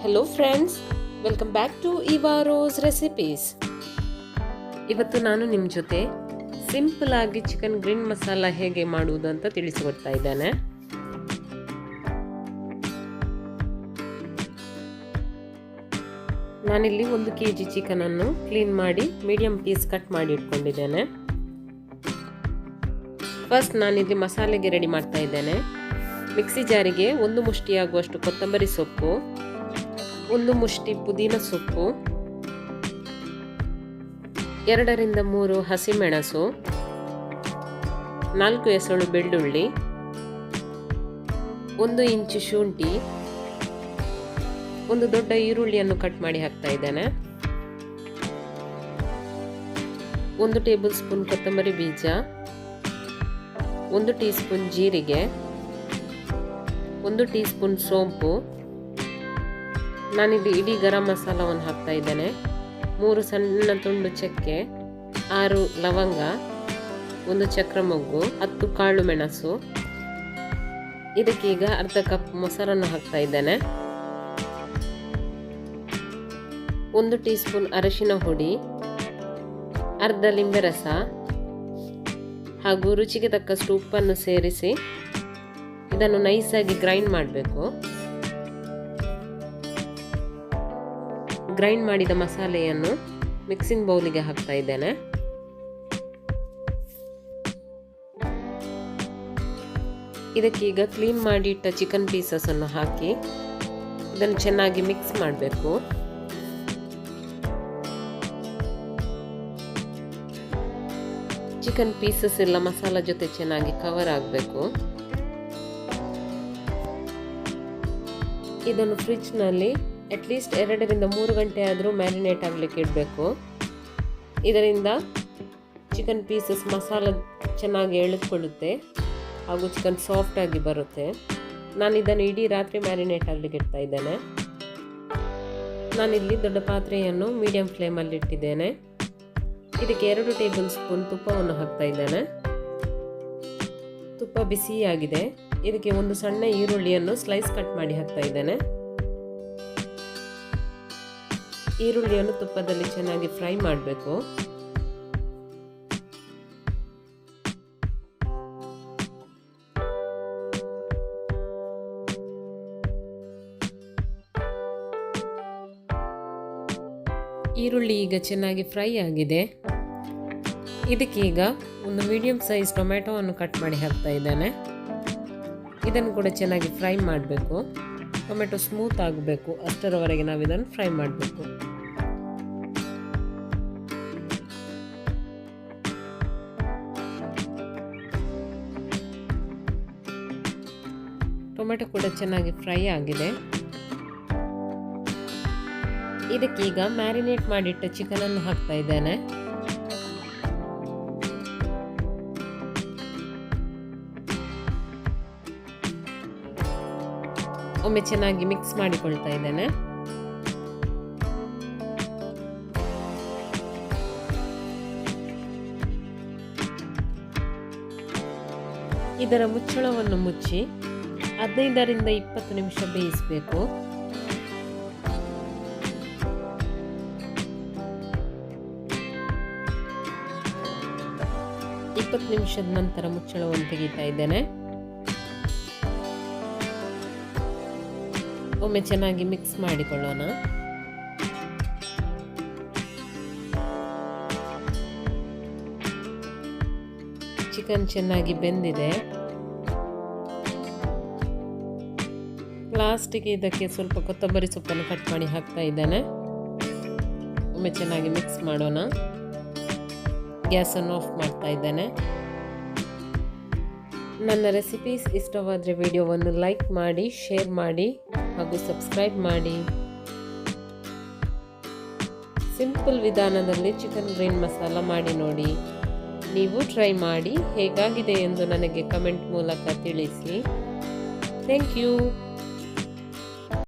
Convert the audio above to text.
Hello friends, welcome back to ಇವಾರೋಸ್ recipes. ಇವತ್ತು ನಾನು ನಿಮ್ಮ ಜೊತೆ ಸಿಂಪಲ್ ಆಗಿ ಚಿಕನ್ ಗ್ರೀನ್ ಮಸಾಲ ಹೇಗೆ ಮಾಡುವುದು ಅಂತ ತಿಳಿಸಿಕೊಡ್ತಾ ಇದ್ದೇನೆ. ನಾನಿಲ್ಲಿ 1 kg ಚಿಕನ್ ಅನ್ನು ಕ್ಲೀನ್ ಮಾಡಿ ಮೀಡಿಯಂ ಪೀಸ್ ಕಟ್ ಮಾಡಿ ಇಟ್ಕೊಂಡಿದ್ದೇನೆ. ಫಸ್ಟ್ ನಾನಿಲ್ಲಿ ಮಸಾಲೆಗೆ ರೆಡಿ ಮಾಡ್ತಾ ಇದ್ದೇನೆ. ಮಿಕ್ಸಿ ಜಾರಿಗೆ 1 ಮುಷ್ಟಿಯಾಗುವಷ್ಟು ಕೊತ್ತಂಬರಿ ಸೊಪ್ಪು, 1 ಮುಷ್ಟಿ ಪುದೀನ ಸೊಪ್ಪು, 2 ರಿಂದ 3 ಹಸಿಮೆಣಸು, 4 ಎಸಳು ಬೆಳ್ಳುಳ್ಳಿ, 1 ಇಂಚು ಶುಂಠಿ, 1 ದೊಡ್ಡ ಈರುಳ್ಳಿಯನ್ನು ಕಟ್ ಮಾಡಿ ಹಾಕ್ತಾ ಇದ್ದೇನೆ. 1 ಟೇಬಲ್ ಸ್ಪೂನ್ ಕೊತ್ತಂಬರಿ ಬೀಜ, 1 ಟೀ ಸ್ಪೂನ್ ಜೀರಿಗೆ, 1 ಟೀ ಸ್ಪೂನ್ ಸೋಂಪು. ನಾನಿಲ್ಲಿ ಇಡೀ ಗರಂ ಮಸಾಲವನ್ನು ಹಾಕ್ತಾ ಇದ್ದೇನೆ. 3 ಸಣ್ಣ ತುಂಡು ಚಕ್ಕೆ, 6 ಲವಂಗ, 1 ಚಕ್ರ ಮೊಗ್ಗು, 10 ಕಾಳು ಮೆಣಸು. ಇದಕ್ಕೀಗ ಅರ್ಧ ಕಪ್ ಮೊಸರನ್ನು ಹಾಕ್ತಾ ಇದ್ದೇನೆ. 1 ಟೀ ಸ್ಪೂನ್ ಅರಿಶಿನ ಹುಡಿ, ಅರ್ಧ ಲಿಂಬೆ ರಸ ಹಾಗೂ ರುಚಿಗೆ ತಕ್ಕಷ್ಟು ಉಪ್ಪನ್ನು ಸೇರಿಸಿ ಇದನ್ನು ನೈಸಾಗಿ ಗ್ರೈಂಡ್ ಮಾಡಬೇಕು. ಗ್ರೈಂಡ್ ಮಾಡಿದ ಮಸಾಲೆಯನ್ನು ಮಿಕ್ಸಿಂಗ್ ಬೌಲಿಗೆ ಹಾಕ್ತಾ ಇದ್ದೇನೆ. ಇದಕ್ಕೀಗ ಕ್ಲೀನ್ ಮಾಡಿ ಇಟ್ಟ ಚಿಕನ್ ಪೀಸಸ್ ಅನ್ನು ಹಾಕಿ ಇದನ್ನು ಚೆನ್ನಾಗಿ ಮಿಕ್ಸ್ ಮಾಡಬೇಕು. ಚಿಕನ್ ಪೀಸಸ್ ಎಲ್ಲ ಮಸಾಲ ಜೊತೆ ಚೆನ್ನಾಗಿ ಕವರ್ ಆಗಬೇಕು. ಇದನ್ನು ಫ್ರಿಡ್ಜ್ನಲ್ಲಿ ಅಟ್ಲೀಸ್ಟ್ 2 ರಿಂದ 3 ಗಂಟೆ ಆದರೂ ಮ್ಯಾರಿನೇಟ್ ಆಗಲಿಕ್ಕೆ ಇಡಬೇಕು. ಇದರಿಂದ ಚಿಕನ್ ಪೀಸಸ್ ಮಸಾಲ ಚೆನ್ನಾಗಿ ಎಳೆದುಕೊಳ್ಳುತ್ತೆ ಹಾಗೂ ಚಿಕನ್ ಸಾಫ್ಟ್ ಆಗಿ ಬರುತ್ತೆ. ನಾನು ಇದನ್ನು ಇಡೀ ರಾತ್ರಿ ಮ್ಯಾರಿನೇಟ್ ಆಗಲಿಕ್ಕೆ ಇಡ್ತಾ ಇದ್ದೇನೆ. ನಾನಿಲ್ಲಿ ದೊಡ್ಡ ಪಾತ್ರೆಯನ್ನು ಮೀಡಿಯಂ ಫ್ಲೇಮಲ್ಲಿ ಇಟ್ಟಿದ್ದೇನೆ. ಇದಕ್ಕೆ 2 ಟೇಬಲ್ ಸ್ಪೂನ್ ತುಪ್ಪವನ್ನು ಹಾಕ್ತಾ ಇದ್ದೇನೆ. ತುಪ್ಪ ಬಿಸಿಯಾಗಿದೆ. ಇದಕ್ಕೆ 1 ಸಣ್ಣ ಈರುಳ್ಳಿಯನ್ನು ಸ್ಲೈಸ್ ಕಟ್ ಮಾಡಿ ಹಾಕ್ತಾ ಇದ್ದೇನೆ. ಈರುಳ್ಳಿಯನ್ನು ತುಪ್ಪದಲ್ಲಿ ಚೆನ್ನಾಗಿ ಫ್ರೈ ಮಾಡಬೇಕು. ಈರುಳ್ಳಿ ಈಗ ಚೆನ್ನಾಗಿ ಫ್ರೈ ಆಗಿದೆ. ಇದಕ್ಕೀಗ 1 ಮೀಡಿಯಂ ಸೈಜ್ ಟೊಮೆಟೊವನ್ನು ಕಟ್ ಮಾಡಿ ಹಾಕ್ತಾ ಇದ್ದೇನೆ. ಇದನ್ನು ಕೂಡ ಚೆನ್ನಾಗಿ ಫ್ರೈ ಮಾಡಬೇಕು. ಟೊಮೆಟೊ ಸ್ಮೂತ್ ಆಗಬೇಕು, ಅಷ್ಟರವರೆಗೆ ನಾವು ಇದನ್ನು ಫ್ರೈ ಮಾಡಬೇಕು. ಟೊಮೆಟೊ ಕೂಡ ಚೆನ್ನಾಗಿ ಫ್ರೈ ಆಗಿದೆ. ಇದಕ್ಕೀಗ ಮ್ಯಾರಿನೇಟ್ ಮಾಡಿಟ್ಟ ಚಿಕನ್ ಅನ್ನು ಹಾಕ್ತಾ ಇದ್ದೇನೆ. ಒಮ್ಮೆ ಚೆನ್ನಾಗಿ ಮಿಕ್ಸ್ ಮಾಡಿಕೊಳ್ತಾ ಇದ್ದೇನೆ. ಇದರ ಮುಚ್ಚಳವನ್ನು ಮುಚ್ಚಿ 15 ರಿಂದ 20 ನಿಮಿಷ ಬೇಯಿಸಬೇಕು. ನಿಮಿಷದ ನಂತರ ಮುಚ್ಚಳವನ್ನು ತೆಗಿತಾ ಇದ್ದೇನೆ. ಒಮ್ಮೆ ಚೆನ್ನಾಗಿ ಮಿಕ್ಸ್ ಮಾಡಿಕೊಳ್ಳೋಣ. ಚಿಕನ್ ಚೆನ್ನಾಗಿ ಬೆಂದಿದೆ. ಲಾಸ್ಟಿಗೆ ಇದಕ್ಕೆ ಸ್ವಲ್ಪ ಕೊತ್ತಂಬರಿ ಸೊಪ್ಪನ್ನು ಕಟ್ ಮಾಡಿ ಹಾಕ್ತಾ ಇದ್ದೇನೆ. ಒಮ್ಮೆ ಚೆನ್ನಾಗಿ ಮಿಕ್ಸ್ ಮಾಡೋಣ. ಗ್ಯಾಸನ್ನು ಆಫ್ ಮಾಡ್ತಾ ಇದ್ದೇನೆ. ನನ್ನ ರೆಸಿಪೀಸ್ ಇಷ್ಟವಾದರೆ ವಿಡಿಯೋವನ್ನು ಲೈಕ್ ಮಾಡಿ, ಶೇರ್ ಮಾಡಿ ಹಾಗೂ ಸಬ್ಸ್ಕ್ರೈಬ್ ಮಾಡಿ. ಸಿಂಪಲ್ ವಿಧಾನದಲ್ಲಿ ಚಿಕನ್ ಗ್ರೀನ್ ಮಸಾಲ ಮಾಡಿ ನೋಡಿ. ನೀವು ಟ್ರೈ ಮಾಡಿ ಹೇಗಾಗಿದೆ ಎಂದು ನನಗೆ ಕಮೆಂಟ್ ಮೂಲಕ ತಿಳಿಸಿ. Thank you.